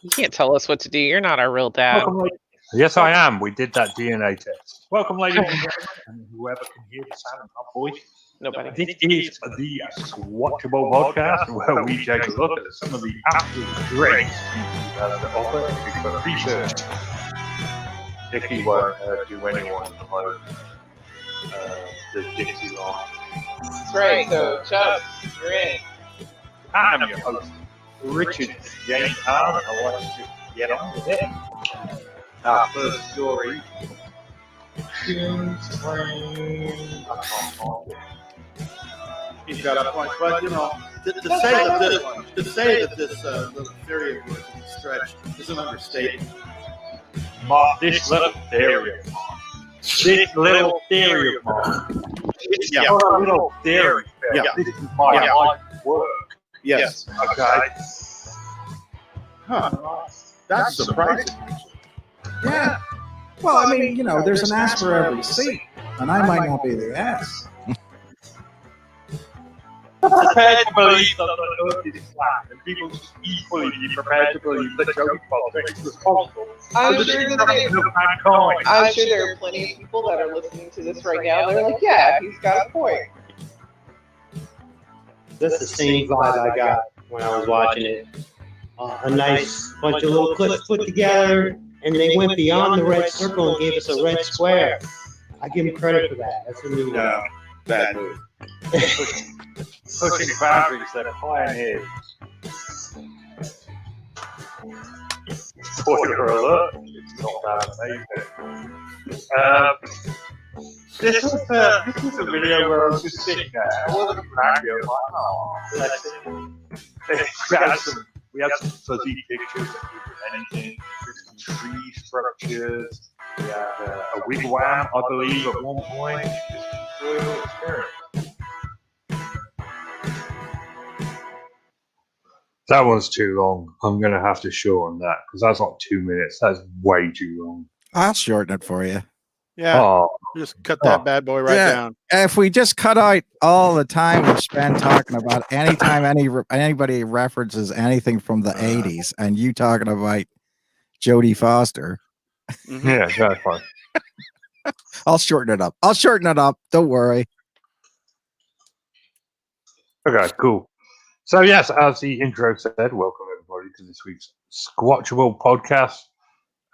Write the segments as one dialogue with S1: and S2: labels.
S1: You can't tell us what to do. You're not our real dad.
S2: Yes, I am. We did that DNA test. Welcome, ladies and gentlemen, and whoever can hear the sound of my voice.
S1: Nobody.
S2: This is the Squatchable podcast, where we take a look at some of the absolute great species that have to offer in Bigfoot research. Nicky won't do anyone below the Dixie line.
S1: That's right. So, Chubbs, you're in.
S2: I am your host, Richard James Allen, and let's just get on with it. Our first story. He's
S3: got a point, but you know, to say that this little theory of yours is a stretch is an understatement.
S2: This little theory of mine. This little theory of mine. It's not a little theory.
S3: Yeah.
S2: This is my life work.
S3: Yes.
S2: Okay.
S3: Huh. That's surprising.
S4: Yeah. Well, I mean, you know, there's an ass for every seat, and I might not be the ass.
S2: Prepared to believe that the earth is flat, and people should equally be prepared to believe that Joey Foster is responsible.
S1: I'm sure there are plenty of people that are listening to this right now. They're like, yeah, he's got a point.
S5: That's the same vibe I got when I was watching it. A nice bunch of little clips put together, and they went beyond the red circle and gave us a red square. I give them credit for that. That's a new one.
S3: No, bad move.
S2: Pushing boundaries, they're pioneers. Spoiler alert, it's not that amazing. This was a video where I was just sitting there. I wasn't happy. I was like, oh, bless it. We had some fuzzy pictures of anything, some tree structures. We had a wigwam, I believe, at one point. Just enjoyable experience. That one's too long. I'm going to have to shorten that because that's like 2 minutes. That's way too long.
S4: I'll shorten it for you.
S3: Yeah. Just cut that bad boy down.
S4: If we just cut out all the time we spend talking about anytime anybody references anything from the 80s and you talking about Jodie Foster.
S3: Mm-hmm.
S2: Yeah, that's fine.
S4: I'll shorten it up. Don't worry.
S2: Okay, cool. So, yes, as the intro said, welcome everybody to this week's Squatchable podcast.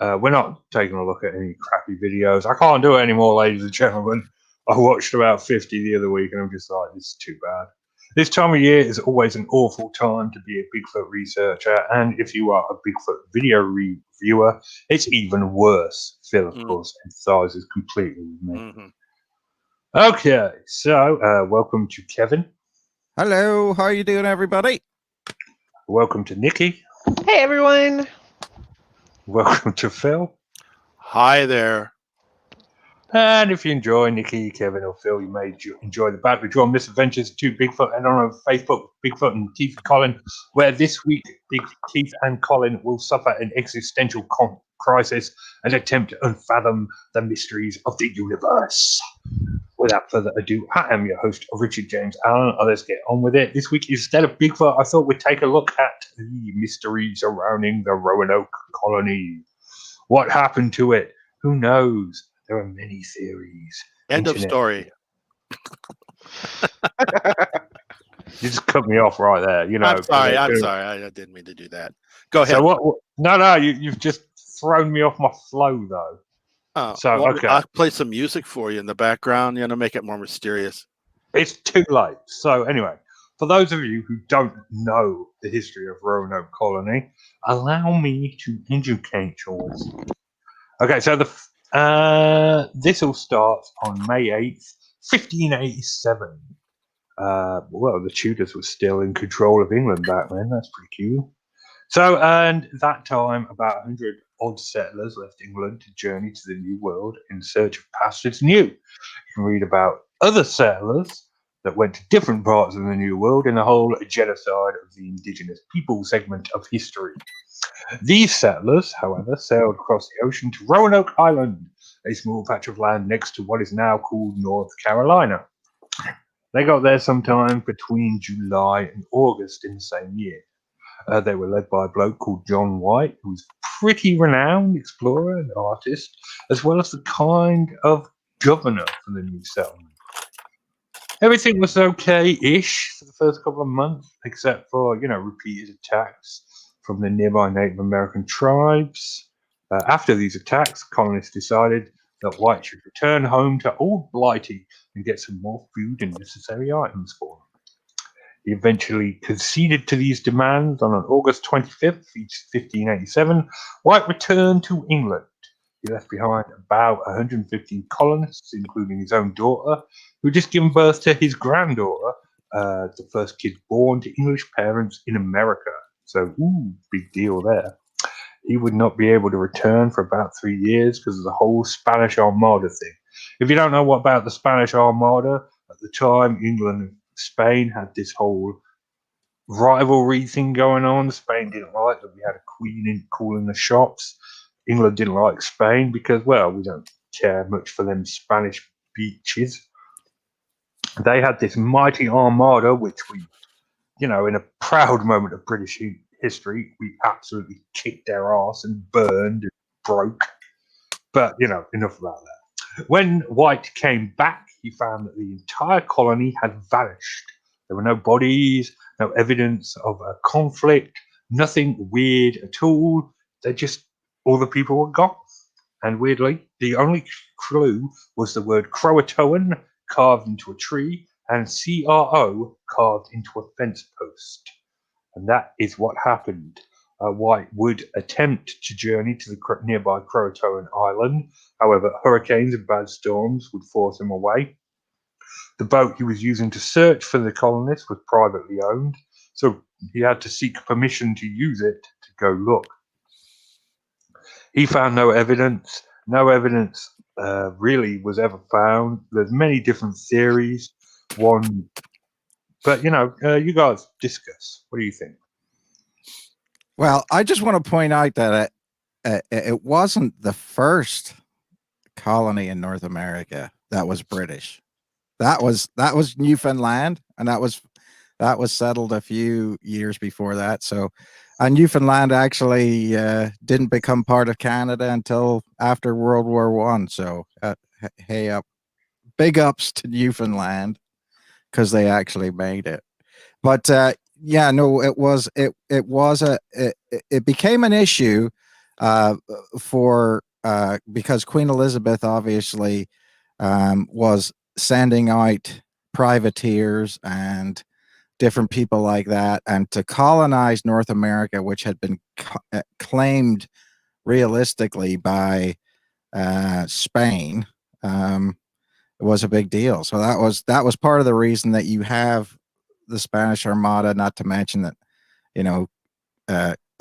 S2: We're not taking a look at any crappy videos. I can't do it anymore, ladies and gentlemen. I watched about 50 the other week, and I'm just like, this is too bad. This time of year is always an awful time to be a Bigfoot researcher, and if you are a Bigfoot video reviewer, it's even worse. Phil, of course, emphasizes completely with me.
S3: Mm-hmm.
S2: Okay, so welcome to Kevin.
S4: Hello, how are you doing, everybody?
S2: Welcome to Nikki.
S1: Hey, everyone.
S2: Welcome to Phil.
S3: Hi there.
S2: And if you enjoy Nikki, Kevin, or Phil, you may enjoy the Bad Withdraw Misadventures of Two Bigfoot and on Facebook, Bigfoot and Keith and Colin, where this week Keith and Colin will suffer an existential crisis and attempt to unfathom the mysteries of the universe. Without further ado, I am your host, Richard James Allen. Let's get on with it. This week, instead of Bigfoot, I thought we'd take a look at the mystery surrounding the Roanoke colony. What happened to it? Who knows? There are many theories.
S3: End of story.
S2: You just cut me off right there. You know.
S3: I'm sorry. I didn't mean to do that. Go ahead.
S2: So what? No. You've just thrown me off my flow, though.
S3: Oh,
S2: so okay.
S3: I'll play some music for you in the background. Make it more mysterious.
S2: It's too late. So anyway, for those of you who don't know the history of Roanoke colony, allow me to educate you. Okay, so this all starts on May 8th, 1587. Well, the Tudors were still in control of England back then. That's pretty cool. So, and that time, about 100 odd settlers left England to journey to the New World in search of pastures new. You can read about other settlers that went to different parts of the New World in the whole genocide of the indigenous people segment of history. These settlers, however, sailed across the ocean to Roanoke Island, a small patch of land next to what is now called North Carolina. They got there sometime between July and August in the same year. They were led by a bloke called John White, who was a pretty renowned explorer and artist, as well as the kind of governor for the new settlement. Everything was okay-ish for the first couple of months, except for, repeated attacks from the nearby Native American tribes. After these attacks, colonists decided that White should return home to Old Blighty and get some more food and necessary items for them. He eventually conceded to these demands, and on August 25th, 1587, White returned to England. He left behind about 115 colonists, including his own daughter, who had just given birth to his granddaughter, the first kid born to English parents in America. So, big deal there. He would not be able to return for about 3 years because of the whole Spanish Armada thing. If you don't know what about the Spanish Armada, at the time, England and Spain had this whole rivalry thing going on. Spain didn't like that we had a queen calling the shots. England didn't like Spain because, well, we don't care much for them Spanish beaches. They had this mighty armada, which we, in a proud moment of British history, we absolutely kicked their ass and burned and broke. But, enough about that. When White came back, he found that the entire colony had vanished. There were no bodies, no evidence of a conflict, nothing weird at all. All the people were gone. And weirdly, the only clue was the word Croatoan carved into a tree and CRO carved into a fence post. And that is what happened. White would attempt to journey to the nearby Croatoan island. However, hurricanes and bad storms would force him away. The boat he was using to search for the colonists was privately owned, so he had to seek permission to use it to go look. He found no evidence. No evidence really was ever found. There's many different theories. But you guys discuss. What do you think?
S4: Well, I just want to point out that it wasn't the first colony in North America that was British. That was Newfoundland, and that was settled a few years before that. So, and Newfoundland actually didn't become part of Canada until after World War One. So, big ups to Newfoundland because they actually made it. But it became an issue because Queen Elizabeth obviously was sending out privateers and different people like that, and to colonize North America, which had been claimed realistically by Spain, was a big deal. So that was part of the reason that you have the Spanish Armada, not to mention that,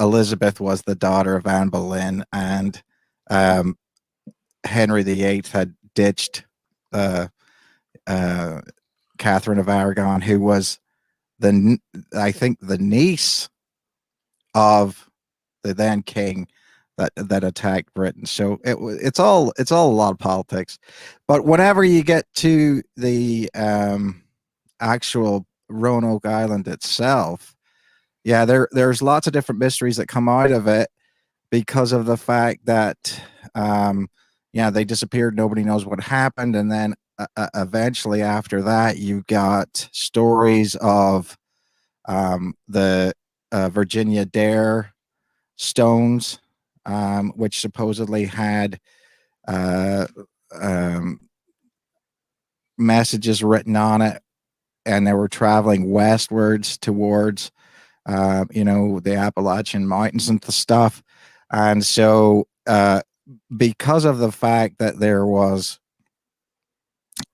S4: Elizabeth was the daughter of Anne Boleyn, and Henry VIII had ditched Catherine of Aragon, who was the niece of the then king that attacked Britain. So it's all a lot of politics. But whenever you get to the actual Roanoke Island itself, there's lots of different mysteries that come out of it because of the fact that they disappeared. Nobody knows what happened, and then eventually after that, you got stories of the Virginia Dare stones, which supposedly had messages written on it, and they were traveling westwards towards the Appalachian Mountains and the stuff. And so because of the fact that there was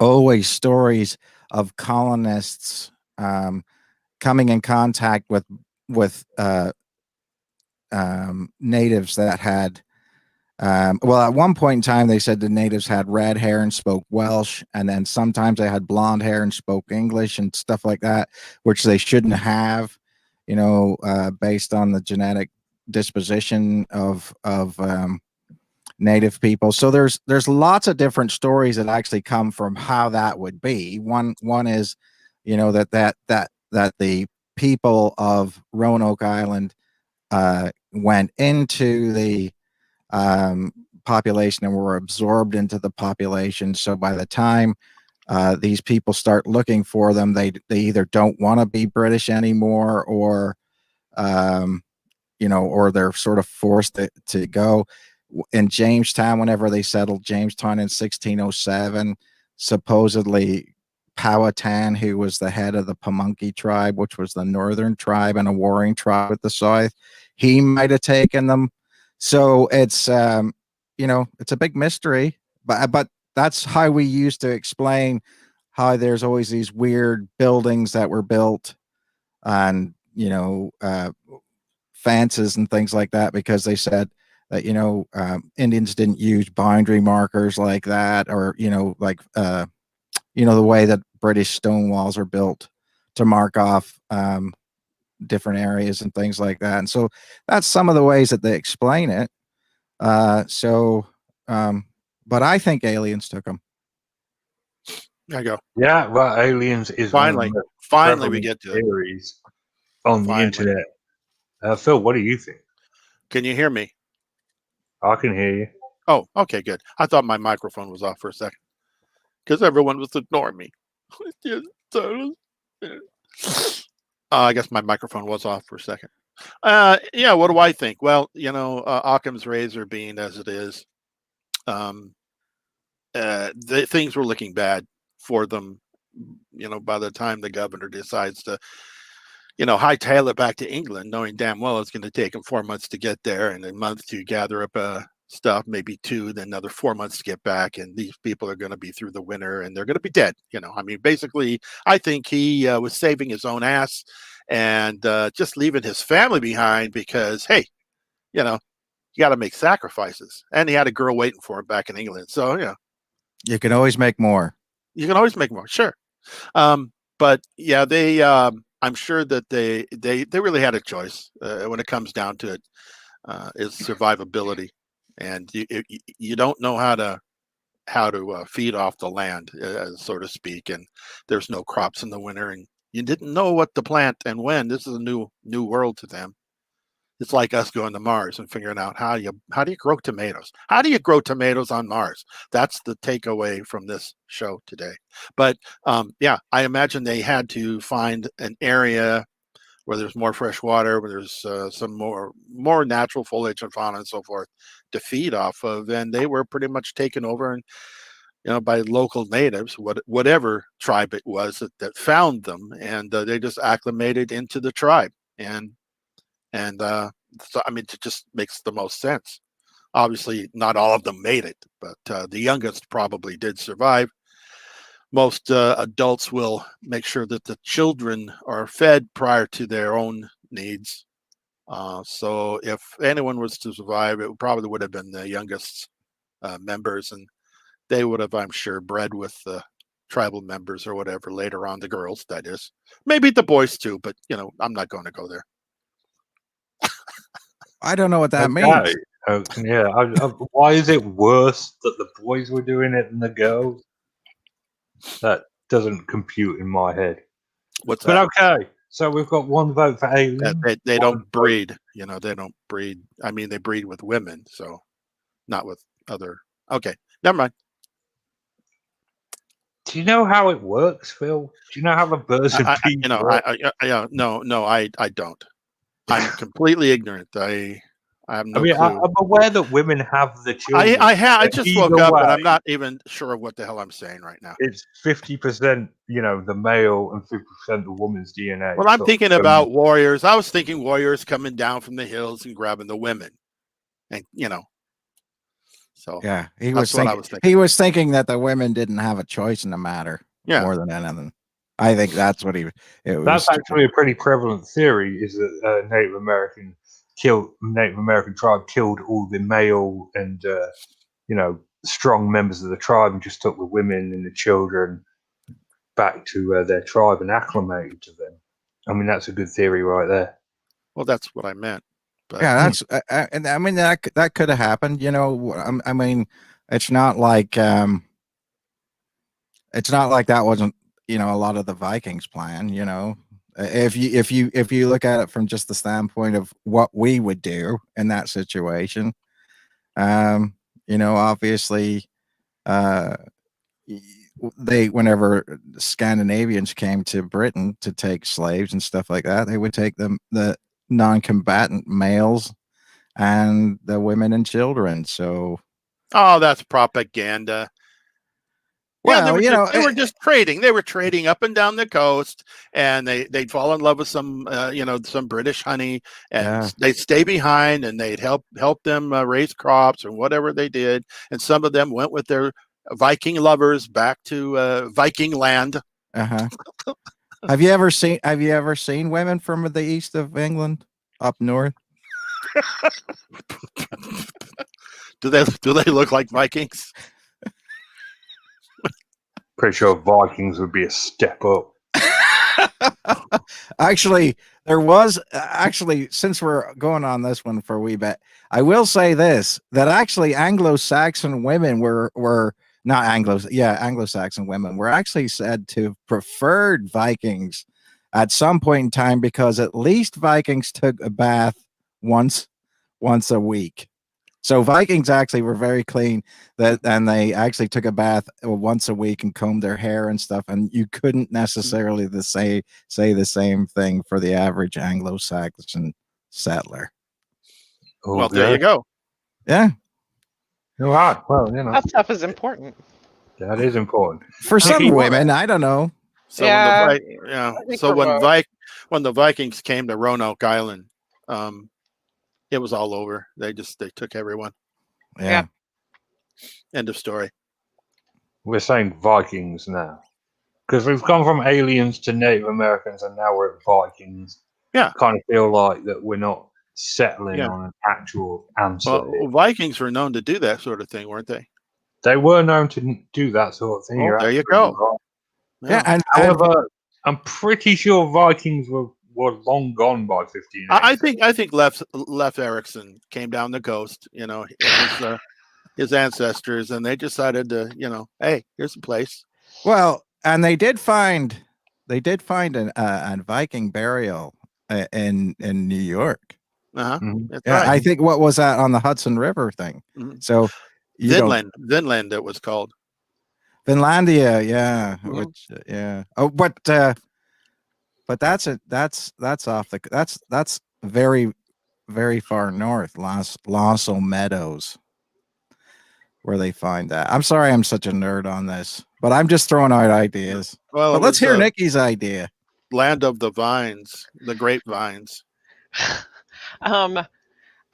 S4: always stories of colonists coming in contact with natives that had at one point in time they said the natives had red hair and spoke Welsh, and then sometimes they had blonde hair and spoke English and stuff like that, which they shouldn't have, based on the genetic disposition of native people. So there's lots of different stories that actually come from how that would be. One is, that the people of Roanoke Island went into the population and were absorbed into the population. So by the time these people start looking for them, they either don't want to be British anymore, or or they're sort of forced to go. In Jamestown, whenever they settled Jamestown in 1607, supposedly Powhatan, who was the head of the Pamunkey tribe, which was the northern tribe and a warring tribe at the south, he might have taken them. So it's it's a big mystery, but that's how we used to explain how there's always these weird buildings that were built and fences and things like that, because they said that Indians didn't use boundary markers like that, or the way that British stone walls are built to mark off different areas and things like that. And so that's some of the ways that they explain it. But I think aliens took them.
S5: There you go.
S2: Yeah, well, aliens is
S5: Finally we get to it.
S2: theories on the internet. Phil, what do you think?
S5: Can you hear me?
S2: I can hear you.
S5: Oh, okay, good. I thought my microphone was off for a second because everyone was ignoring me. I guess my microphone was off for a second. Yeah, what do I think? Well, Occam's razor being as it is, things were looking bad for them. By the time the governor decides to, hightail it back to England, knowing damn well it's going to take him 4 months to get there and a month to gather up stuff, maybe 2, then another 4 months to get back. And these people are going to be through the winter and they're going to be dead. Basically, I think he was saving his own ass and just leaving his family behind because, hey, you got to make sacrifices. And he had a girl waiting for him back in England. So,
S4: you can always make more.
S5: You can always make more. Sure. But yeah, they, I'm sure that they really had a choice when it comes down to it, is survivability. And you don't know how to feed off the land, so to speak. And there's no crops in the winter, and you didn't know what to plant and when. This is a new world to them. It's like us going to Mars and figuring out how do you grow tomatoes? How do you grow tomatoes on Mars? That's the takeaway from this show today. But yeah, I imagine they had to find an area where there's more fresh water, where there's some more natural foliage and fauna and so forth to feed off of. And they were pretty much taken over and by local natives, whatever tribe it was that found them, and they just acclimated into the tribe. And so, it just makes the most sense. Obviously, not all of them made it, but the youngest probably did survive. Most adults will make sure that the children are fed prior to their own needs. So if anyone was to survive, it probably would have been the youngest members, and they would have, I'm sure, bred with the tribal members or whatever later on, the girls, that is. Maybe the boys too, but, I'm not going to go there.
S4: I don't know what that means.
S2: Yeah. Why is it worse that the boys were doing it than the girls? That doesn't compute in my head.
S5: What's that?
S2: But okay, so we've got one vote for aliens.
S5: They don't breed. They don't breed. They breed with women, so not with other. Okay, never mind.
S2: Do you know how it works, Phil? Do you know how the birds and bees work?
S5: No, I don't. I'm completely ignorant. I have no clue.
S2: I'm aware that women have the children.
S5: I just woke up and I'm not even sure of what the hell I'm saying right now.
S2: It's 50%, the male and 50% the woman's DNA.
S5: Well, I'm thinking about warriors. I was thinking warriors coming down from the hills and grabbing the women, and So
S4: yeah, he was thinking that the women didn't have a choice in the matter.
S5: Yeah.
S4: More than anything. I think that's what
S2: That's actually a pretty prevalent theory, is that Native American tribe killed all the male and strong members of the tribe and just took the women and the children back to their tribe and acclimated to them. That's a good theory right there.
S5: Well, that's what I meant. But.
S4: Yeah, that's and that could have happened. It's not like that wasn't a lot of the Vikings' plan. If you look at it from just the standpoint of what we would do in that situation, obviously, whenever Scandinavians came to Britain to take slaves and stuff like that, they would take the non-combatant males and the women and children. So,
S3: Oh, that's propaganda.
S4: well,
S3: they were just trading. They were trading up and down the coast, and they'd fall in love with some some British honey, and they'd stay behind, and they'd help them raise crops or whatever they did. And some of them went with their Viking lovers back to Viking land.
S4: Uh-huh. Have you ever seen women from the east of England up north?
S3: Do they look like Vikings?
S2: Pretty sure Vikings would be a step up.
S4: Actually, there was since we're going on this one for a wee bit, I will say this, that actually Anglo-Saxon women were not Anglo-Saxon women were actually said to have preferred Vikings at some point in time, because at least Vikings took a bath once a week. So Vikings actually were very clean, and they actually took a bath once a week and combed their hair and stuff. And you couldn't necessarily say the same thing for the average Anglo-Saxon settler.
S2: Oh,
S3: well, there you go.
S4: Yeah.
S2: All right. Well,
S1: that stuff is important.
S2: That is important
S4: For some women. I don't know.
S3: So
S1: Yeah,
S3: when the Vikings came to Roanoke Island, it was all over. They took everyone.
S4: Yeah.
S3: End of story.
S2: We're saying Vikings now, because we've gone from aliens to Native Americans, and now we're at Vikings.
S3: Yeah.
S2: Kind of feel like that we're not settling on an actual answer.
S3: Well, Vikings were known to do that sort of thing, weren't they?
S2: They were known to do that sort of thing.
S3: Oh, there you go.
S2: Right.
S4: Yeah, and
S2: however, I'm pretty sure Vikings were long gone by 15.
S3: I think Leif Erikson came down the coast, his ancestors, and they decided to, hey, here's a place.
S4: Well, and they did find a Viking burial in New York.
S3: Uh-huh.
S2: Mhm.
S3: That's
S4: Yeah,
S3: right.
S4: I think what was that on the Hudson River thing?
S3: Mhm.
S4: So
S3: Vinland, it was called.
S4: Finlandia, yeah,
S3: Mhm.
S4: which Oh, but that's very, very far north, Lasso Meadows, where they find that. I'm sorry, I'm such a nerd on this, but I'm just throwing out ideas.
S3: Well,
S4: But let's hear Nikki's idea.
S3: Land of the vines, the grapevines.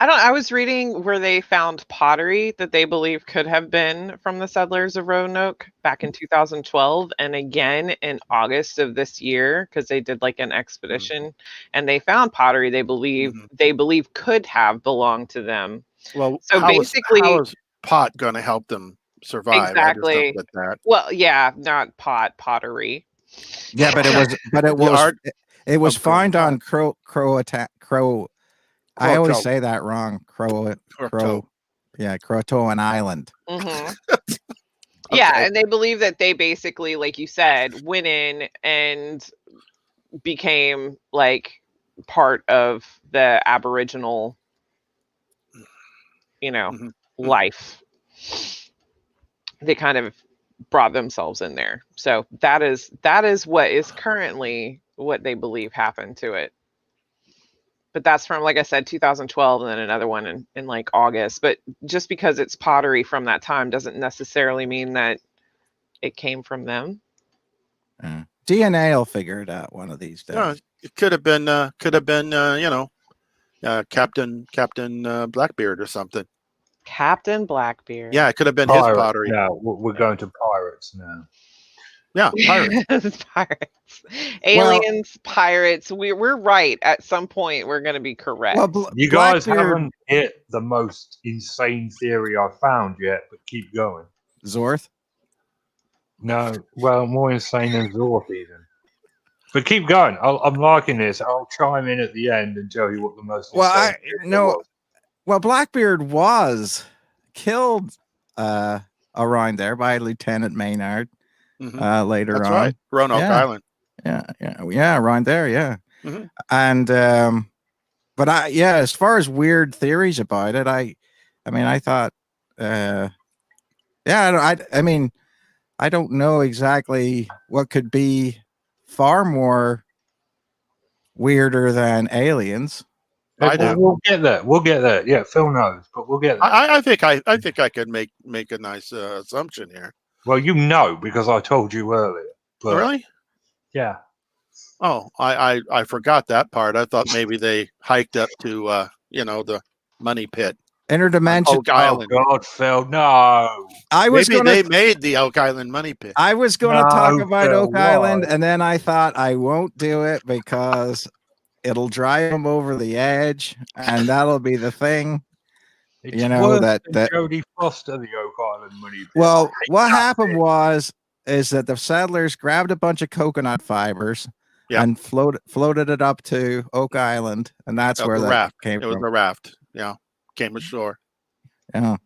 S1: I was reading where they found pottery that they believe could have been from the settlers of Roanoke back in 2012, and again in August of this year, because they did like an expedition, and they found pottery they believe could have belonged to them.
S3: Well,
S1: so
S3: how
S1: basically,
S3: is pot going to help them survive?
S1: Exactly.
S3: I just don't get that.
S1: Well, yeah, not pottery.
S4: Yeah, but it was found on Crow. I always say that wrong. Croatoan Island.
S1: Mm-hmm.
S3: Okay.
S1: Yeah, and they believe that they basically, like you said, went in and became like part of the Aboriginal, life. They kind of brought themselves in there. So that is what is currently what they believe happened to it. But that's from, like I said, 2012, and then another one in like August. But just because it's pottery from that time doesn't necessarily mean that it came from them.
S4: DNA will figure it out one of these days.
S3: No, it could have been Captain Blackbeard or something.
S1: Captain Blackbeard.
S3: Yeah, it could have been
S2: Pirates.
S3: his pottery.
S2: No, we're going to pirates now.
S3: Yeah, pirates.
S1: Pirates. Aliens, pirates. We're right. At some point, we're going to be correct.
S4: Well,
S2: you guys haven't hit the most insane theory I found yet, but keep going.
S4: Zorth?
S2: No, well, more insane than Zorth even. But keep going. I'm liking this. I'll chime in at the end and tell you what the most insane theory was.
S4: Well, Blackbeard was killed around there by Lieutenant Maynard later
S3: That's
S4: on.
S3: right. Roanoke Island.
S4: Yeah, around there, yeah.
S3: Mhm.
S4: And but as far as weird theories about it, I mean, I thought, I mean, I don't know exactly what could be far more weirder than aliens.
S3: I do.
S2: We'll get there. We'll get there. Yeah, Phil knows, but we'll get there.
S3: I think I could make a nice assumption here.
S2: Well, you know, because I told you earlier. But
S3: Really?
S2: yeah.
S3: Oh, I forgot that part. I thought maybe they hiked up to the money pit.
S4: Interdimension.
S3: Oak Island.
S2: Oh God, Phil, no.
S4: I was
S3: Maybe
S4: going
S3: they
S4: to.
S3: made the Oak Island money pit.
S4: I was going to
S2: No,
S4: talk about
S2: Phil,
S4: Oak Island,
S2: why?
S4: and then I thought I won't do it because it'll drive them over the edge, and that'll be the thing.
S2: It's
S4: You know,
S2: worse
S4: that-
S2: than
S4: that-
S2: Jodie Foster, the Oak Island money pit.
S4: Well,
S2: I hate
S4: what
S2: that
S4: happened
S2: bit.
S4: is that the settlers grabbed a bunch of coconut fibers
S3: Yeah.
S4: and floated it up to Oak Island, and that's where
S3: the
S4: that
S3: raft.
S4: came
S3: It was
S4: from.
S3: a raft. Yeah, came ashore.
S4: Yeah.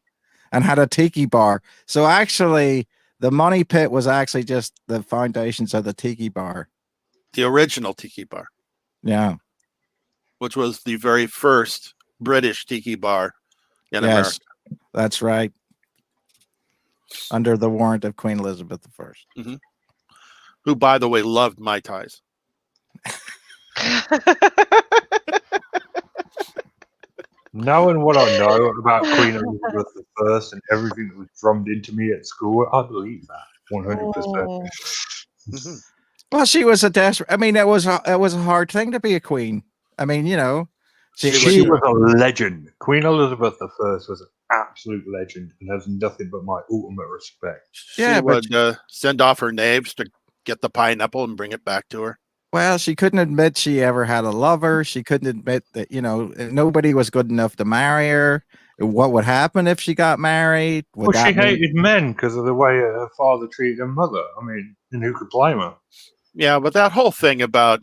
S4: And had a tiki bar. So actually, the money pit was actually just the foundations of the tiki bar.
S3: The original tiki bar,
S4: Yeah.
S3: which was the very first British tiki bar in America.
S4: That's right. Under the warrant of Queen Elizabeth I.
S3: Who, by the way, loved Mai Tais.
S2: Knowing what I know about Queen Elizabeth I and everything that was drummed into me at school, I believe that 100%.
S3: Mhm.
S4: Well, she was a desperate. I mean, it was a hard thing to be a queen. I mean,
S2: She was a legend. Queen Elizabeth I was an absolute legend and has nothing but my ultimate respect.
S4: Yeah,
S3: She
S4: but
S3: would send off her knaves to get the pineapple and bring it back to her.
S4: well, she couldn't admit she ever had a lover. She couldn't admit that nobody was good enough to marry her. What would happen if she got married?
S2: Well, she hated men because of the way her father treated her mother. I mean, and who could blame her?
S3: Yeah, but that whole thing about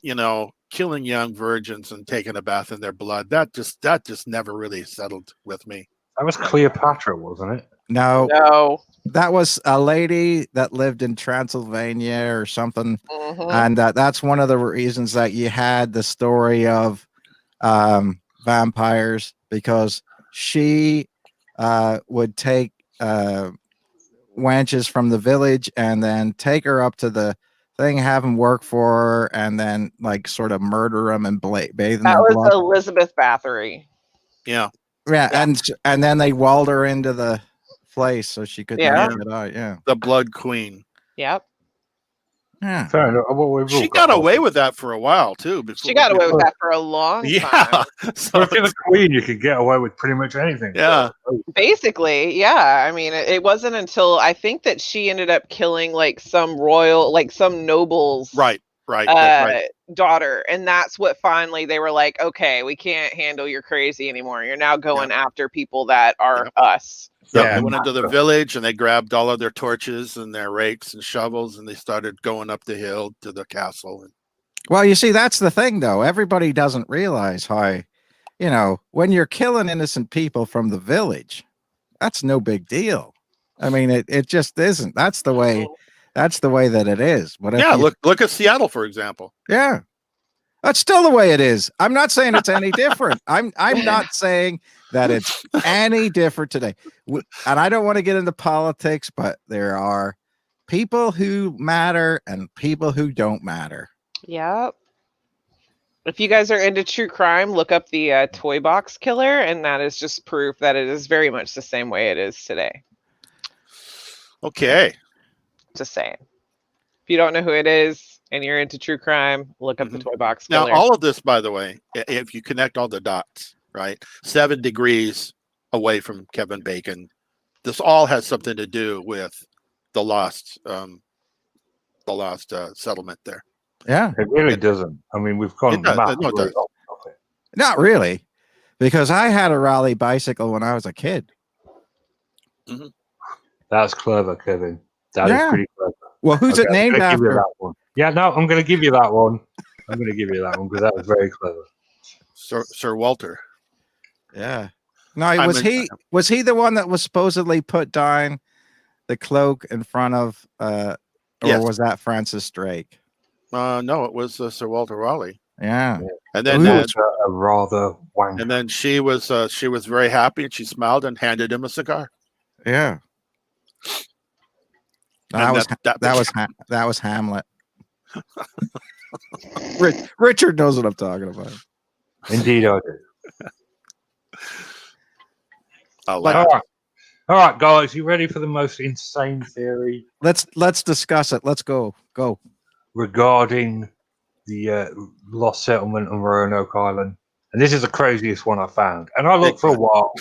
S3: killing young virgins and taking a bath in their blood, that just never really settled with me.
S2: That was Cleopatra, wasn't it?
S4: No, that was a lady that lived in Transylvania or something. And that's one of the reasons that you had the story of vampires, because she would take wenches from the village and then take her up to the thing, have them work for her, and then like sort of murder them and bathe in
S1: That
S4: their
S1: was
S4: blood.
S1: Elizabeth Bathory.
S3: Yeah.
S4: And then they walled her into the place so she couldn't get out. Yeah,
S3: the Blood Queen.
S1: Yep.
S4: Yeah.
S2: Fair enough.
S3: She got away with that for a while too.
S1: She got away with that for a long time.
S3: Yeah.
S2: So if you're the queen, you could get away with pretty much anything.
S3: Yeah.
S1: Basically, yeah. I mean, it wasn't until I think that she ended up killing like some royal, like some noble's
S3: right.
S1: daughter, and that's what finally they were like, okay, we can't handle your crazy anymore. You're now going after people that are us.
S3: Yeah, they went into the village and they grabbed all of their torches and their rakes and shovels and they started going up the hill to the castle.
S4: Well, you see, that's the thing, though. Everybody doesn't realize how, when you're killing innocent people from the village, that's no big deal. I mean, it just isn't. That's the way that it is. But
S3: yeah, look at Seattle, for example.
S4: Yeah. That's still the way it is. I'm not saying it's any different. I'm not saying that it's any different today. And I don't want to get into politics, but there are people who matter and people who don't matter.
S1: Yep. If you guys are into true crime, look up the Toy Box Killer, and that is just proof that it is very much the same way it is today.
S3: Okay.
S1: Just saying. If you don't know who it is and you're into true crime, look up the Toy Box Killer.
S3: Now, all of this, by the way, if you connect all the dots, right? 7 degrees away from Kevin Bacon, this all has something to do with the lost settlement there.
S4: Yeah,
S2: it really doesn't. I mean, we've gone
S4: not really, because I had a Raleigh bicycle when I was a kid.
S3: Mm-hmm.
S2: That's clever, Kevin. That is pretty clever.
S4: Well, who's it named after?
S2: That one. Yeah, no, I'm going to give you that one. I'm going to give you that one because that was very clever.
S3: Sir Walter.
S4: Yeah. No, was he the one that was supposedly put down the cloak in front of or was that Francis Drake?
S3: No, it was Sir Walter Raleigh.
S4: Yeah.
S3: And
S2: He
S3: then
S2: was a rather wank.
S3: and then she was very happy, and she smiled and handed him a cigar.
S4: Yeah.
S3: And
S4: That was Hamlet. Richard knows what I'm talking about.
S2: Indeed, I do.
S3: I'll
S2: All
S3: laugh.
S2: right. All right, guys, you ready for the most insane theory
S4: Let's discuss it. Let's go.
S2: regarding the lost settlement on Roanoke Island? And this is the craziest one I found. And I looked for a while.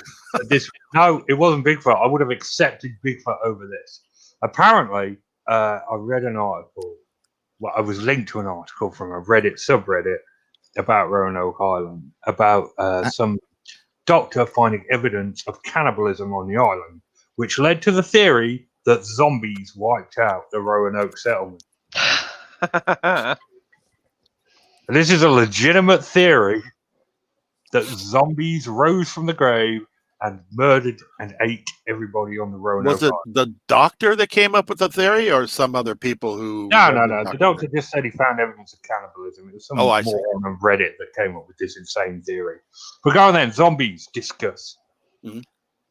S2: No, it wasn't Bigfoot. I would have accepted Bigfoot over this. Apparently, I read an article. Well, I was linked to an article from a Reddit subreddit about Roanoke Island, about some doctor finding evidence of cannibalism on the island, which led to the theory that zombies wiped out the Roanoke settlement. This is a legitimate theory that zombies rose from the grave and murdered and ate everybody on the Roanoke
S3: Was it
S2: Island.
S3: the doctor that came up with the theory, or some other people who?
S2: No. The doctor just said he found evidence of cannibalism. It was some
S3: I see.
S2: moron on Reddit that came up with this insane theory. But go on then, zombies, discuss.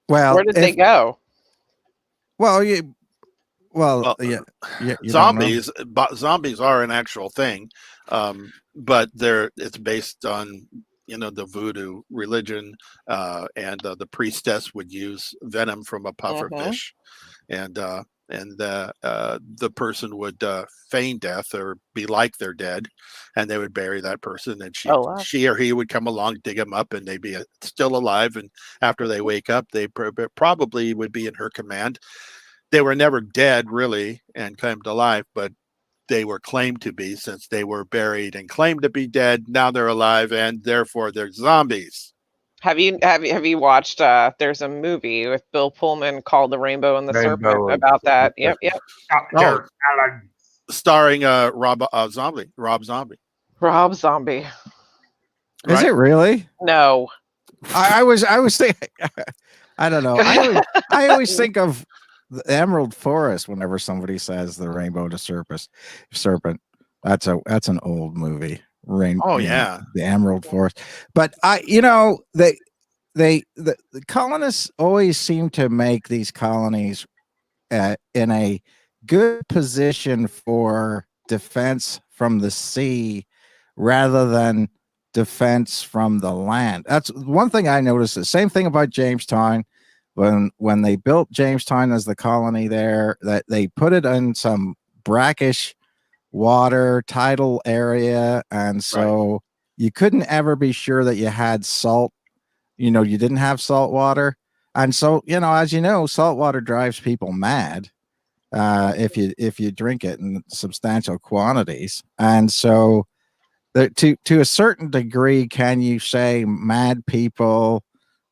S4: Well,
S1: Where did they go?
S4: Well, yeah. You
S3: Zombies are an actual thing, but it's based on the voodoo religion, and the priestess would use venom from a pufferfish, and the person would feign death or be like they're dead, and they would bury that person, and she or he would come along, dig them up, and they'd be still alive, and after they wake up, they probably would be in her command. They were never dead, really, and came to life, but they were claimed to be, since they were buried and claimed to be dead. Now they're alive, and therefore they're zombies.
S1: Have you watched? There's a movie with Bill Pullman called The Rainbow and the Serpent about that. Yep.
S3: Starring Rob Zombie.
S1: Rob Zombie.
S4: Is it really?
S1: No.
S4: I was thinking. I don't know. I always think of the Emerald Forest whenever somebody says the Rainbow and the Serpent. That's an old movie. The Emerald Forest. But the colonists always seem to make these colonies in a good position for defense from the sea rather than defense from the land. That's one thing I noticed. The same thing about Jamestown. When they built Jamestown as the colony there, that they put it in some brackish water tidal area, and so you couldn't ever be sure that you had salt. You didn't have salt water, and so as salt water drives people mad if you drink it in substantial quantities. And so to a certain degree, can you say mad people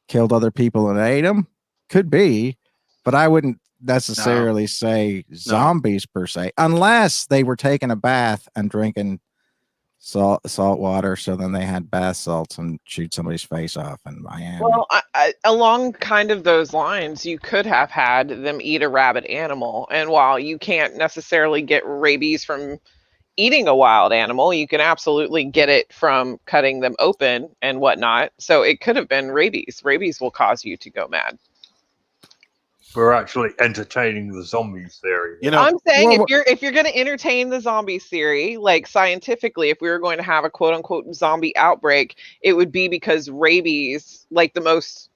S4: killed other people and ate them? Could be, but I wouldn't necessarily say zombies per se, unless they were taking a bath and drinking salt water, so then they had bath salts and shoot somebody's face off in Miami.
S1: Well, along kind of those lines, you could have had them eat a rabid animal, and while you can't necessarily get rabies from eating a wild animal, you can absolutely get it from cutting them open and whatnot. So it could have been rabies. Rabies will cause you to go mad.
S2: We're actually entertaining the zombies theory.
S1: I'm saying if you're going to entertain the zombies theory, like scientifically, if we were going to have a quote unquote zombie outbreak, it would be because rabies, like the most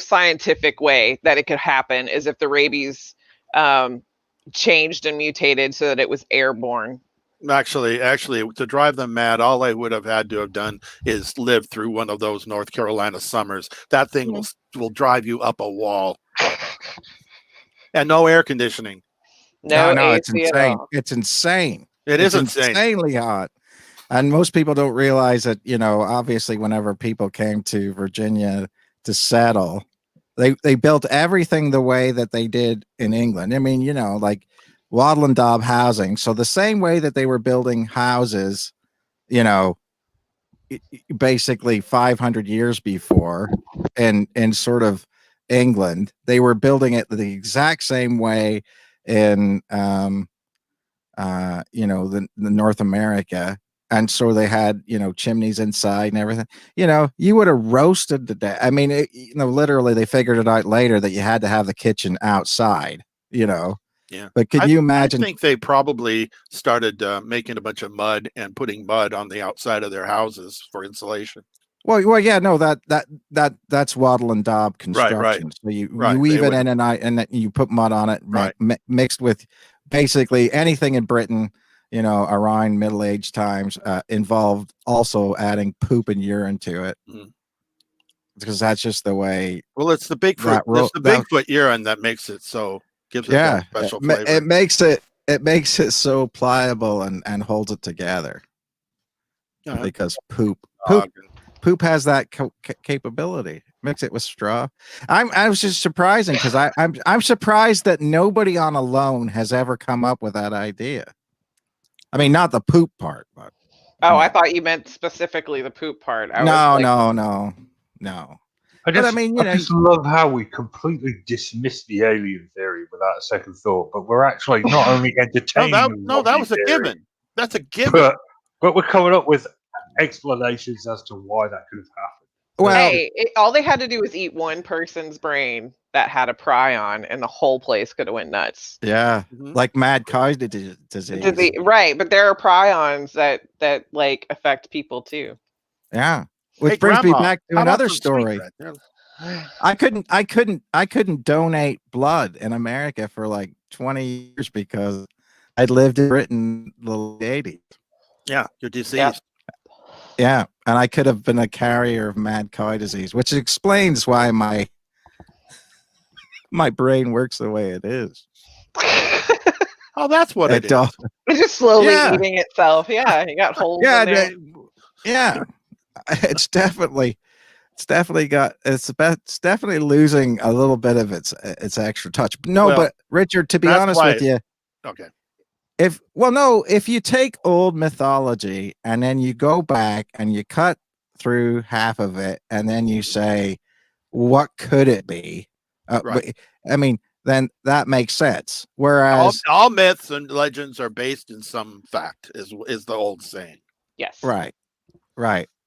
S1: scientific way that it could happen is if the rabies changed and mutated so that it was airborne.
S3: Actually, to drive them mad, all they would have had to have done is live through one of those North Carolina summers. That thing will drive you up a wall, and no air conditioning.
S1: No,
S4: it's insane. It's insane.
S3: It's
S4: insanely hot, and most people don't realize that. Obviously, whenever people came to Virginia to settle, they built everything the way that they did in England. I mean, like wattle and daub housing. So the same way that they were building houses, basically 500 years before in sort of England, they were building it the exact same way in the North America. And so they had, chimneys inside and everything. You would have roasted to death. I mean, literally they figured it out later that you had to have the kitchen outside,
S3: Yeah.
S4: But could you imagine?
S3: I think they probably started making a bunch of mud and putting mud on the outside of their houses for insulation.
S4: Well, yeah, no, that's wattle and daub construction. So you weave it in and then you put mud on it, mixed with basically anything in Britain, around Middle Age times, involved also adding poop and urine to it, because that's just the way.
S3: Well, it's the Bigfoot. It's the Bigfoot urine that makes it so gives it that special flavor.
S4: It makes it so pliable and holds it together, because poop has that capability. Mix it with straw. I was just surprising because I'm surprised that nobody on Alone has ever come up with that idea. I mean, not the poop part, but
S1: I thought you meant specifically the poop part.
S2: No. I just love how we completely dismiss the alien theory without a second thought, but we're actually not only entertaining.
S3: that was a given. That's a given.
S2: But we're coming up with explanations as to why that could have happened.
S4: Well,
S1: all they had to do was eat one person's brain that had a prion, and the whole place could have went nuts.
S4: Yeah, like mad cow disease.
S1: Right, but there are prions that like affect people too.
S4: Yeah, which brings me back to another story. I couldn't donate blood in America for like 20 years because I'd lived in Britain in the 80s.
S3: Yeah, you're deceased.
S4: Yeah, and I could have been a carrier of mad cow disease, which explains why my brain works the way it is.
S3: Oh, that's what it is.
S1: It's just slowly eating itself. Yeah, you got holes in there.
S4: Yeah, it's definitely losing a little bit of its extra touch. But Richard, to be honest with you,
S3: okay.
S4: If you take old mythology and then you go back and you cut through half of it and then you say, what could it be? I mean, then that makes sense. Whereas
S3: all myths and legends are based in some fact, is the old saying.
S1: Yes.
S4: Right.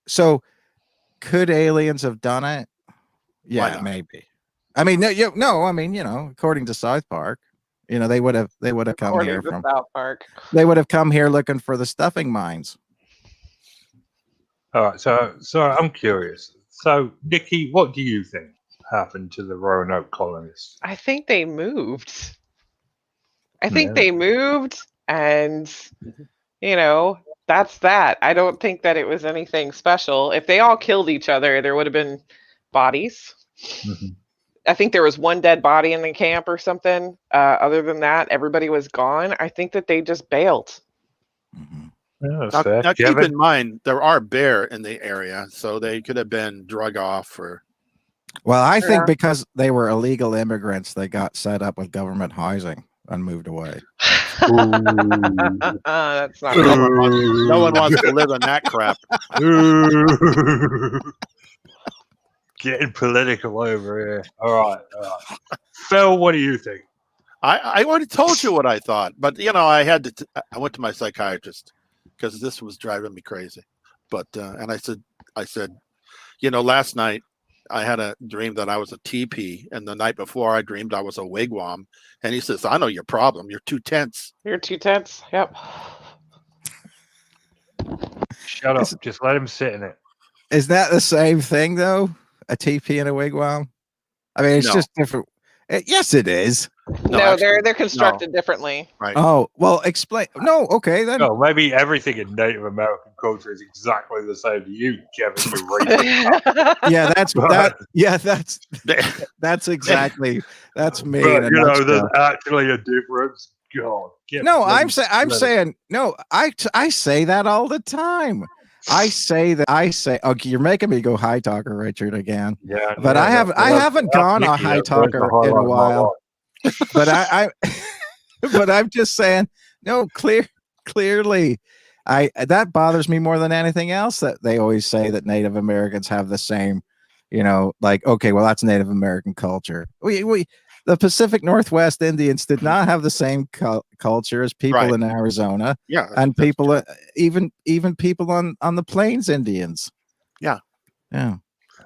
S4: So could aliens have done it? Yeah, maybe. I mean, according to South Park. They would have come here from
S1: South Park.
S4: They would have come here looking for the stuffing mines.
S2: All right, so I'm curious. So, Nikki, what do you think happened to the Roanoke colonists?
S1: I think they moved. They moved, and that's that. I don't think that it was anything special. If they all killed each other, there would have been bodies. Mm-hmm. I think there was one dead body in the camp or something. Other than that, everybody was gone. I think that they just bailed.
S2: Mm-hmm.
S3: Now keep in mind, there are bear in the area, so they could have been drug off.
S4: Well, I think because they were illegal immigrants, they got set up with government housing and moved away.
S1: That's not
S3: no one wants to live in that crap.
S2: Getting political over here. All right. Phil, what do you think?
S3: I already told you what I thought, but I had to. I went to my psychiatrist because this was driving me crazy. But and I said, last night I had a dream that I was a teepee, and the night before I dreamed I was a wigwam. And he says, "I know your problem. You're too tense.
S1: You're too tense." Yep.
S2: Shut up. Just let him sit in it.
S4: Is that the same thing though? A teepee and a wigwam? I mean, it's just different. Yes, it is.
S1: No, they're constructed differently.
S3: Right.
S4: Oh, well, explain. No, okay then.
S2: No, maybe everything in Native American culture is exactly the same to you, Kevin.
S4: Yeah, that's exactly that's me.
S2: But, there's actually a difference. God.
S4: I'm saying no. I say that all the time. I say, okay, you're making me go high talker, Richard, again.
S2: Yeah,
S4: but I haven't gone a high talker in a while. But but I'm just saying, no, clearly, that bothers me more than anything else. That they always say that Native Americans have the same, like, okay, well, that's Native American culture. the Pacific Northwest Indians did not have the same culture as people
S3: Right.
S4: in Arizona,
S3: Yeah,
S4: and
S3: that's
S4: people,
S3: true.
S4: even people on the Plains Indians.
S3: Yeah.
S4: Yeah.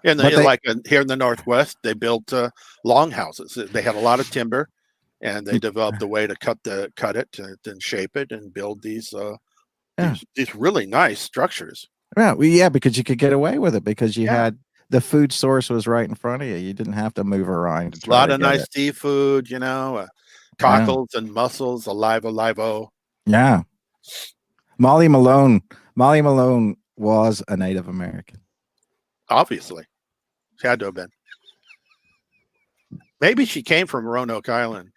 S3: And
S4: But they-
S3: like here in the Northwest, they built long houses. They had a lot of timber, and they developed a way to cut it and shape it and build these really nice structures.
S4: Yeah, well, yeah, because you could get away with it because you
S3: Yeah.
S4: had the food source was right in front of you. You didn't have to move around to
S3: A
S4: try
S3: lot
S4: to
S3: of
S4: get
S3: nice
S4: it.
S3: seafood, cockles and mussels, alive-o.
S4: Yeah. Molly Malone was a Native American.
S3: Obviously, she had to have been. Maybe she came from Roanoke Island.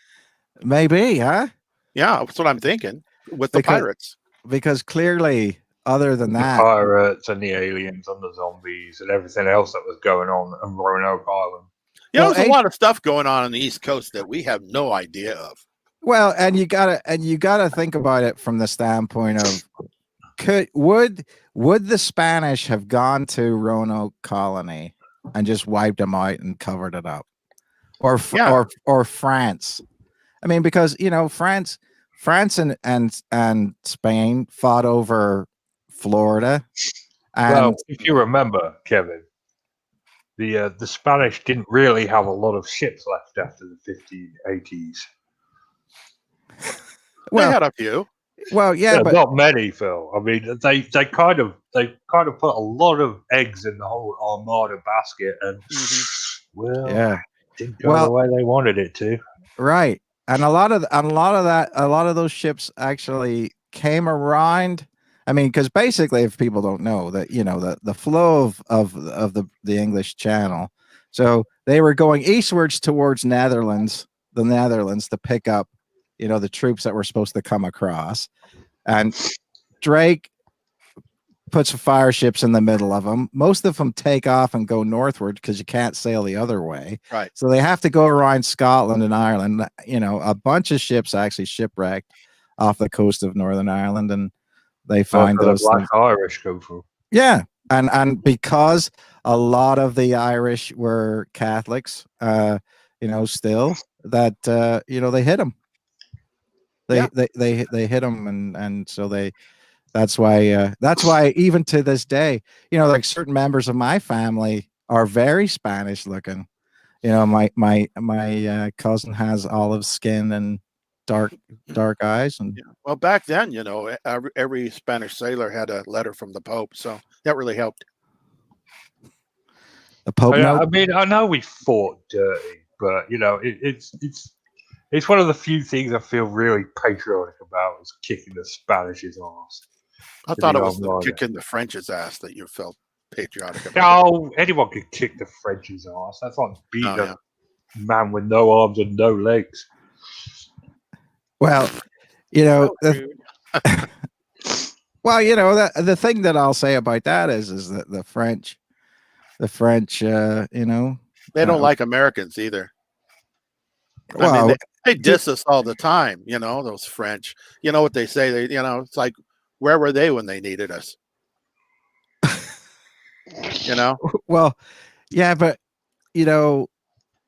S4: Maybe, huh?
S3: Yeah, that's what I'm thinking with the pirates.
S4: Because clearly, other than
S2: The
S4: that,
S2: pirates and the aliens and the zombies and everything else that was going on Roanoke Island.
S3: There's a lot of stuff going on the East Coast that we have no idea of.
S4: well, and you gotta think about it from the standpoint of would the Spanish have gone to Roanoke Colony and just wiped them out and covered it up, or France? I mean, because France and Spain fought over Florida, and
S2: Well, if you remember, Kevin, the Spanish didn't really have a lot of ships left after the 1580s.
S3: They had a few.
S4: Well, yeah, but
S2: not many, Phil. I mean, they kind of put a lot of eggs in the whole Armada basket, and didn't go the way they wanted it to.
S4: Right, and a lot of those ships actually came around. I mean, because basically, if people don't know that, the flow of the English Channel, so they were going eastwards towards the Netherlands to pick up, the troops that were supposed to come across, and Drake puts fire ships in the middle of them. Most of them take off and go northward because you can't sail the other way.
S3: Right.
S4: So they have to go around Scotland and Ireland. A bunch of ships actually shipwrecked off the coast of Northern Ireland, and they find those
S2: the Black Irish go through.
S4: Yeah, and because a lot of the Irish were Catholics, still that they hit them. They hit them, and so that's why even to this day, like certain members of my family are very Spanish looking. My cousin has olive skin and dark eyes, and
S3: well, back then, every Spanish sailor had a letter from the Pope, so that really helped.
S4: The Pope.
S2: I mean, I know we fought dirty, but it's one of the few things I feel really patriotic about is kicking the Spanish's ass.
S3: I thought it was kicking the French's ass that you felt patriotic about.
S2: No, anyone could kick the French's ass. That's like beating a man with no arms and no legs.
S4: Well, the thing that I'll say about that is that the French,
S3: they don't like Americans either.
S4: Well,
S3: I mean, they diss us all the time. Those French. You know what they say? It's like, where were they when they needed us?
S4: Well, yeah, but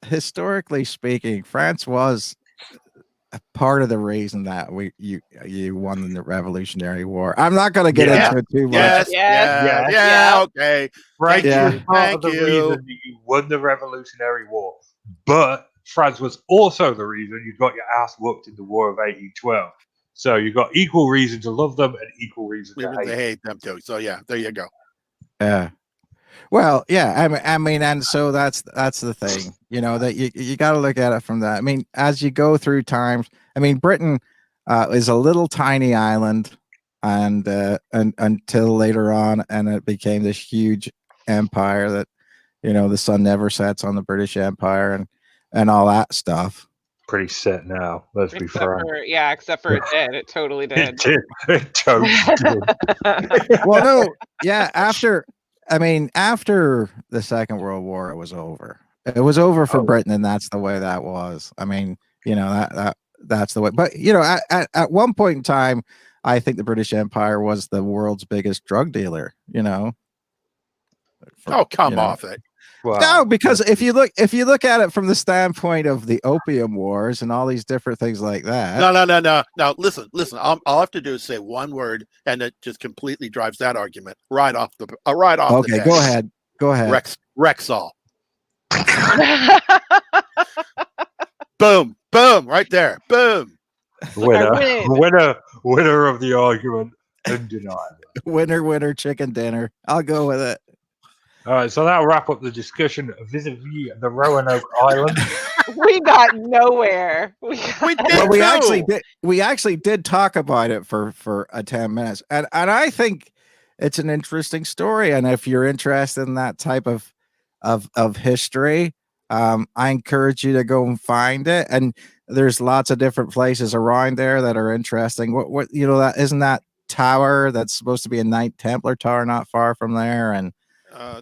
S4: historically speaking, France was a part of the reason that you won the Revolutionary War. I'm not going to get into it too much.
S3: Okay.
S2: Right.
S3: Thank
S2: the
S3: you.
S2: reason that you won the Revolutionary War, but France was also the reason you got your ass whooped in the War of 1812. So you got equal reason to love them and equal reason to hate
S3: them too. So yeah, there you go.
S4: Yeah. Well, yeah. I mean, and so that's the thing. That you got to look at it from that. I mean, as you go through times. I mean, Britain is a little tiny island, and until later on, and it became this huge empire that the sun never sets on the British Empire and all that stuff.
S2: Pretty set now. Let's be frank.
S1: Except for it did. It totally did.
S2: It totally did.
S4: Well, no, yeah. After the Second World War, it was over. It was over for Britain, and that's the way that was. I mean, that's the way. But at one point in time, I think the British Empire was the world's biggest drug dealer.
S3: Oh, come off it.
S2: Well,
S4: No, because if you look at it from the standpoint of the opium wars and all these different things like that.
S3: No. Now listen. All I have to do is say one word, and it just completely drives that argument right off the
S4: Okay,
S3: the
S4: go ahead. Go ahead.
S3: Rexall. Boom, right there. Boom.
S2: winner,
S1: win.
S2: winner of the argument, undeniable.
S4: Winner, chicken dinner. I'll go with it.
S2: All right, so that'll wrap up the discussion vis-a-vis the Roanoke Island.
S1: We got nowhere.
S3: We did
S4: Well,
S3: too.
S4: we actually did talk about it for 10 minutes, and I think it's an interesting story. And if you're interested in that type of history, I encourage you to go and find it. And there's lots of different places around there that are interesting. What that isn't that tower that's supposed to be a Knight Templar tower not far from there, and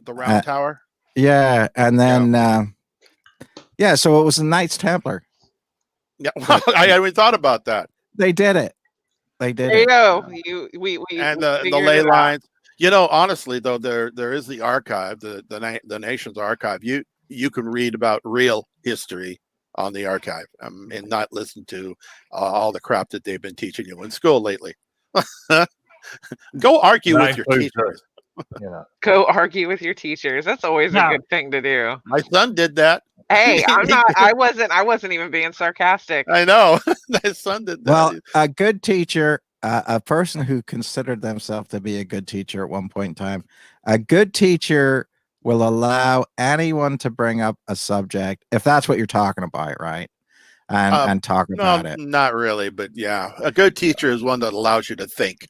S3: the round tower.
S4: Yeah, and then so it was a Knights Templar.
S3: Yeah, I hadn't even thought about that.
S4: They did it.
S1: There you go. We
S3: and the ley lines. Honestly though, there is the archive, the nation's archive. You can read about real history on the archive, and not listen to all the crap that they've been teaching you in school lately. Go argue with your teachers.
S1: Go argue with your teachers. That's always a good thing to do.
S3: My son did that.
S1: Hey, I wasn't even being sarcastic.
S3: I know. My son did that.
S4: Well, a good teacher, a person who considered themselves to be a good teacher at one point in time, a good teacher will allow anyone to bring up a subject if that's what you're talking about, right? And talk about it.
S3: Not really, but yeah, a good teacher is one that allows you to think.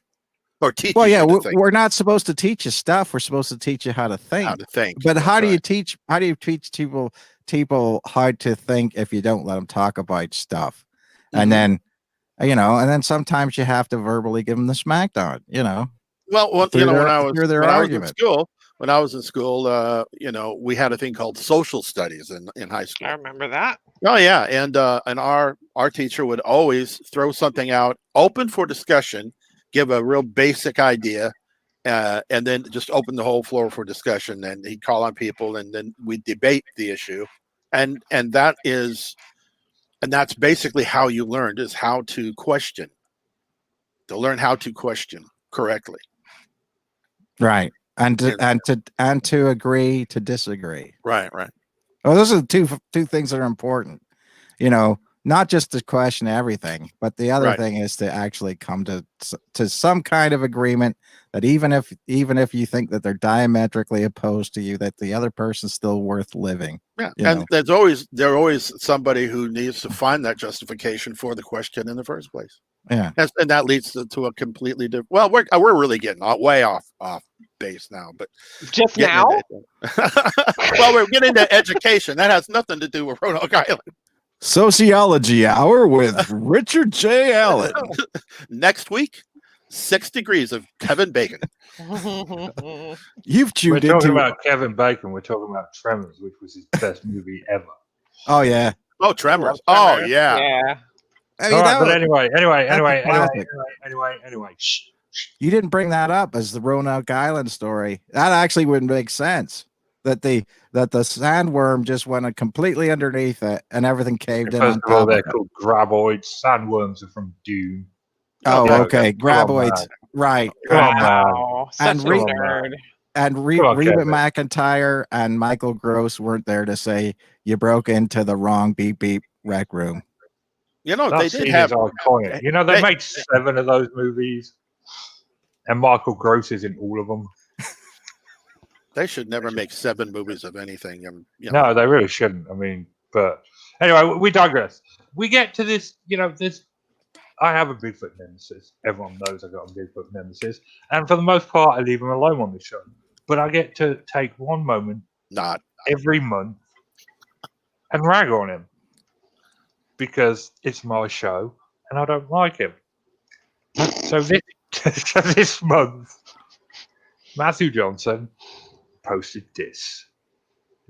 S4: Well, yeah, we're not supposed to teach you stuff. We're supposed to teach you how to think. But how do you teach people how to think if you don't let them talk about stuff? And then, and then sometimes you have to verbally give them the smackdown.
S3: Well, when I was in school, we had a thing called social studies in high school.
S1: I remember that.
S3: Oh yeah, and our teacher would always throw something out open for discussion. Give a real basic idea, and then just open the whole floor for discussion. And he'd call on people, and then we debate the issue, and that's basically how you learned, is how to question. To learn how to question correctly,
S4: right? And to agree to disagree.
S3: Right.
S4: Well, those are the two things that are important. Not just to question everything, but the other thing is to actually come to some kind of agreement that even if you think that they're diametrically opposed to you, that the other person's still worth living.
S3: Yeah, and there's always somebody who needs to find that justification for the question in the first place.
S4: Yeah,
S3: and that leads to a completely different. Well, we're really getting way off base now, but
S1: just now.
S3: Well, we're getting into education. That has nothing to do with Roanoke Island.
S4: Sociology Hour with Richard J. Allen.
S3: Next week, 6 Degrees of Kevin Bacon.
S4: You've tuned
S2: We're talking about Kevin Bacon. We're talking about Tremors, which was his best movie ever.
S4: Oh yeah.
S3: Oh, Tremors. Oh yeah.
S1: Yeah.
S4: I mean,
S2: but anyway.
S4: Shh. You didn't bring that up as the Roanoke Island story. That actually wouldn't make sense. That the sandworm just went completely underneath it and everything caved in.
S2: First of all, they're called graboids. Sandworms are from Dune.
S4: Oh, okay. Graboids. Right.
S1: Wow.
S4: And Reba McEntire and Michael Gross weren't there to say you broke into the wrong beep beep rec room.
S3: They did have
S2: iconic. They made 7 of those movies, and Michael Gross is in all of them.
S3: They should never make 7 movies of anything.
S2: No, they really shouldn't. I mean, but anyway, we digress. We get to this, this. I have a Bigfoot nemesis. Everyone knows I've got a Bigfoot nemesis. And for the most part, I leave him alone on this show. But I get to take one moment,
S3: not
S2: every month, and rag on him. Because it's my show, and I don't like him. So this month, Matthew Johnson posted this.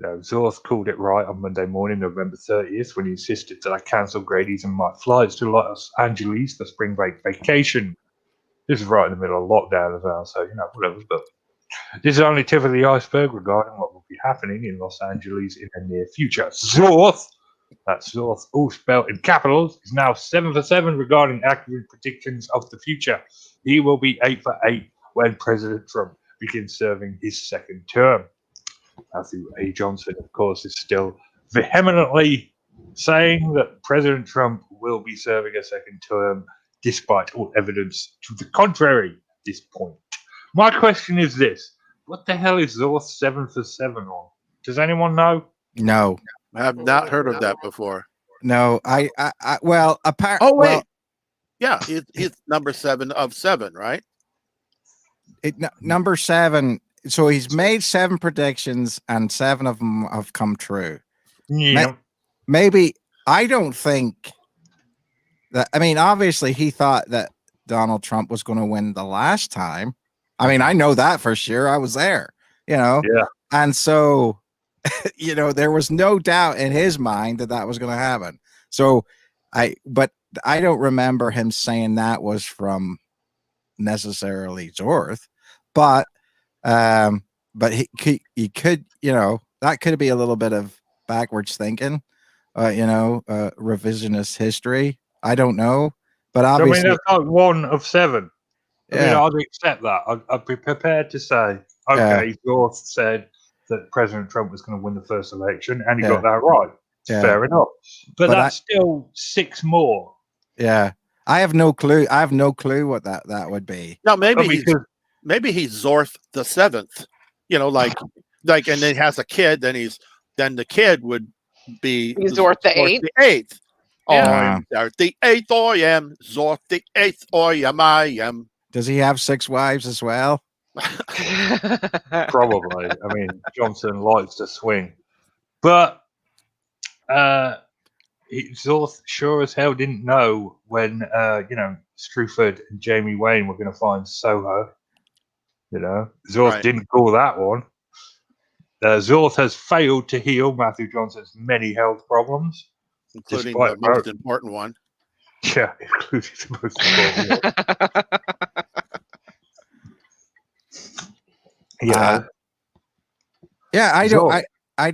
S2: Zorth called it right on Monday morning, November 30th, when he insisted that I cancel Grady's and my flights to Los Angeles for spring break vacation. This is right in the middle of lockdown as well, so whatever. But This is only tip of the iceberg regarding what will be happening in Los Angeles in the near future. Zorth, that's Zorth, all spelled in capitals, is now 7 for 7 regarding accurate predictions of the future. He will be 8 for 8 when President Trump begins serving his second term. Matthew A. Johnson, of course, is still vehemently saying that President Trump will be serving a second term despite all evidence to the contrary at this point. My question is this. What the hell is Zorth 7 for 7 on? Does anyone know?
S4: No,
S3: I have not heard of that before.
S4: no. Well, apparently.
S3: Oh wait,
S4: Well,
S3: yeah, he's number 7 of 7, right?
S4: number 7. So he's made 7 predictions, and 7 of them have come true.
S2: Yeah.
S4: Maybe I don't think that. I mean, obviously, he thought that Donald Trump was going to win the last time. I mean, I know that for sure. I was there,
S2: Yeah.
S4: and so, there was no doubt in his mind that that was going to happen. So, but I don't remember him saying that was from necessarily Zorth, but he could, that could be a little bit of backwards thinking, revisionist history. I don't know, but obviously,
S2: that's like 1 of 7. I mean,
S4: yeah,
S2: I'd accept that. I'd be prepared to say, okay, Zorth said that President Trump was going to win the first election, and he got that right.
S4: Yeah.
S2: Fair enough. But that's still 6 more.
S4: Yeah. I have no clue. I have no clue what that would be.
S3: No, maybe he's Zorth the 7th. And then has a kid. Then the kid would be
S1: Zorth the 8th.
S3: The 8th.
S4: Yeah.
S3: I'm Zorth the 8th. I am Zorth the 8th. I am.
S4: Does he have 6 wives as well?
S2: Probably. I mean, Johnson likes to swing. But Zorth sure as hell didn't know when, Struford and Jamie Wayne were going to find Soho. Zorth didn't call that one. Zorth has failed to heal Matthew Johnson's many health problems,
S3: including the most important one.
S2: Yeah, including the most important one.
S4: I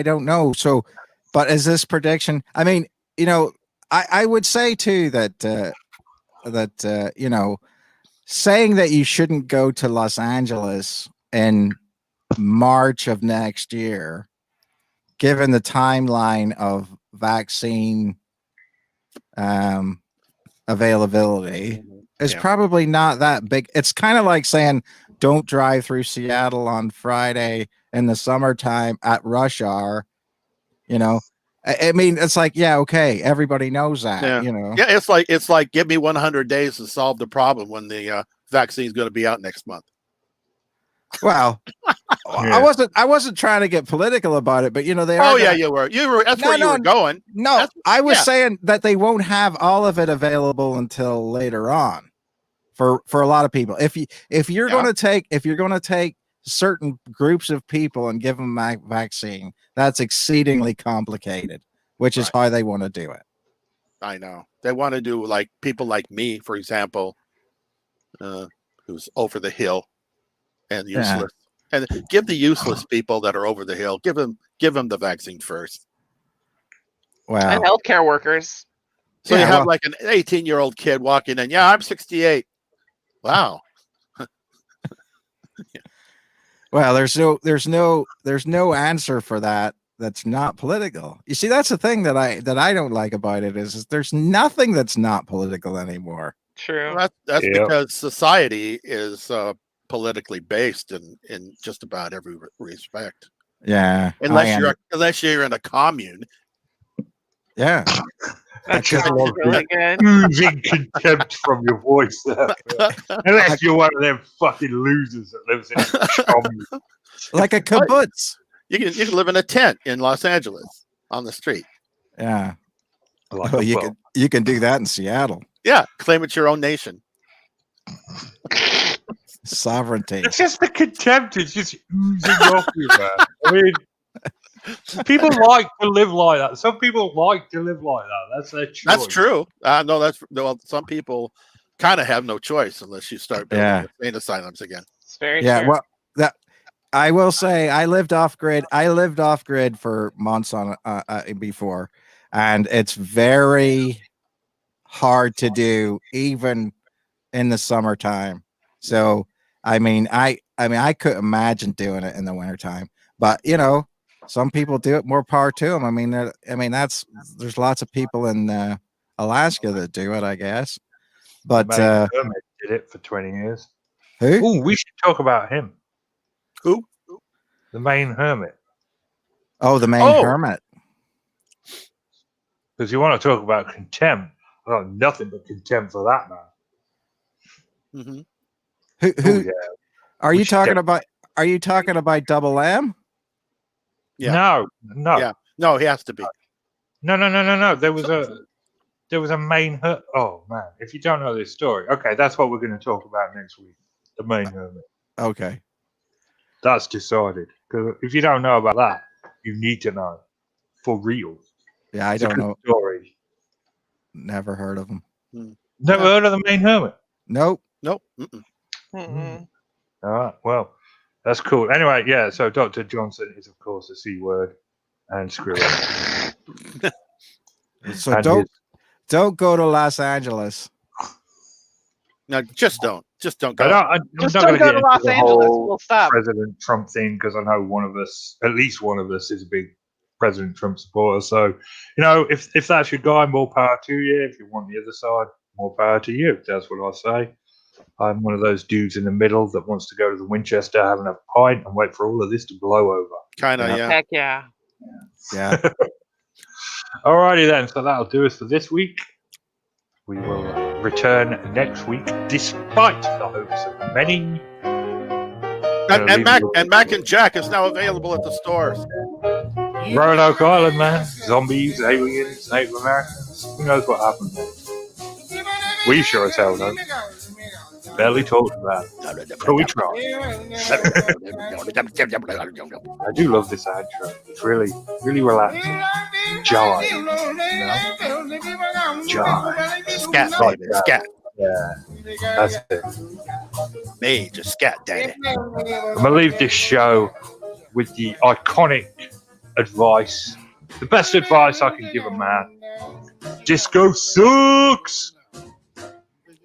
S4: don't know. So, but is this prediction? I mean, I would say too that saying that you shouldn't go to Los Angeles in March of next year, given the timeline of vaccine availability, is probably not that big. It's kind of like saying don't drive through Seattle on Friday in the summertime at rush hour. I mean, it's like, yeah, okay, everybody knows that.
S3: Yeah, it's like give me 100 days to solve the problem when the vaccine is going to be out next month.
S4: Well, I wasn't trying to get political about it, but they are.
S3: Oh yeah, you were. That's where you were going.
S4: No, I was saying that they won't have all of it available until later on. For a lot of people, if you're going to take certain groups of people and give them a vaccine, that's exceedingly complicated, which is how they want to do it.
S3: I know they want to do like people like me, for example, who's over the hill and useless, and give the useless people that are over the hill, give them the vaccine first.
S4: Wow.
S1: And healthcare workers.
S3: So you have like an 18-year-old kid walking in. Yeah, I'm 68. Wow.
S4: Well, there's no answer for that. That's not political. You see, that's the thing that I don't like about it is there's nothing that's not political anymore.
S1: True.
S3: Well, that's because society is politically based in just about every respect.
S4: Yeah.
S3: Unless you're in a commune.
S4: Yeah.
S1: That's really good.
S2: Oozing contempt from your voice there. Unless you're one of them fucking losers that lives in a commune.
S4: Like a kibbutz.
S3: You can live in a tent in Los Angeles on the street.
S4: Yeah. You can do that in Seattle.
S3: Yeah, claim it's your own nation.
S4: Sovereignty.
S2: It's just the contempt is just oozing off you, man. I mean, people like to live like that. Some people like to live like that. That's their choice.
S3: That's true. Some people kind of have no choice unless you start building insane asylums again.
S1: It's very true.
S4: Well, that I will say I lived off grid. I lived off grid for months on before, and it's very hard to do even in the summertime. So I mean I could imagine doing it in the wintertime, but you know, some people do it. More power to them. I mean there's lots of people in Alaska that do it, I guess. But
S2: Maine Hermit did it for 20 years.
S4: who?
S2: Oh, we should talk about him.
S3: Who?
S2: The Maine Hermit.
S4: Oh, the Maine
S3: Oh.
S4: Hermit.
S2: Because you want to talk about contempt. I got nothing but contempt for that man.
S3: Mm-hmm.
S4: Who
S2: Oh, yeah.
S4: are
S2: We
S4: you
S2: should
S4: talking about? Are you talking about Double M?
S3: Yeah.
S2: No.
S3: Yeah. No, he has to be.
S2: No. There was a Maine Hermit. Oh man, if you don't know this story, okay, that's what we're going to talk about next week. The Maine Hermit.
S4: Okay.
S2: That's decided. Because if you don't know about that, you need to know for real.
S4: Yeah, I
S2: It's a
S4: don't
S2: good
S4: know.
S2: story.
S4: Never heard of him.
S2: Never heard of the Maine Hermit?
S4: Nope.
S3: Nope. Mm-mm.
S1: Mm-mm.
S2: All right. Well, that's cool. Anyway, yeah. So Dr. Johnson is of course a C word, and screw it.
S4: So
S2: And
S4: don't go to Los Angeles.
S3: No, just don't. Just don't
S2: I
S3: go.
S2: don't, I'm
S1: Just
S2: not
S1: don't
S2: gonna
S1: go
S2: get
S1: to
S2: into
S1: Los
S2: the
S1: Angeles.
S2: whole
S1: We'll stop.
S2: President Trump thing because I know one of us, at least one of us, is a big President Trump supporter. So, you know, if that's your guy, more power to you. If you want the other side, more power to you. That's what I say. I'm one of those dudes in the middle that wants to go to the Winchester, have a pint, and wait for all of this to blow over.
S3: Kind of, yeah.
S1: Heck yeah.
S4: Yeah.
S2: Alrighty then, so that'll do us for this week. We will return next week, despite the hopes of many.
S3: And Mac and Jack is now available at the stores.
S2: Roanoke Island, man. Zombies, aliens, Native Americans. Who knows what happened there? We sure as hell don't. Barely talked about it. But we try. I do love this outro. It's really, really relaxing. Jive. You know? Jive.
S3: Scat,
S2: Like
S3: baby.
S2: that.
S3: Scat.
S2: Yeah. That's it.
S3: Major scat, daddy.
S2: I'm going to leave this show with the iconic advice. The best advice I can give a man. Disco sucks!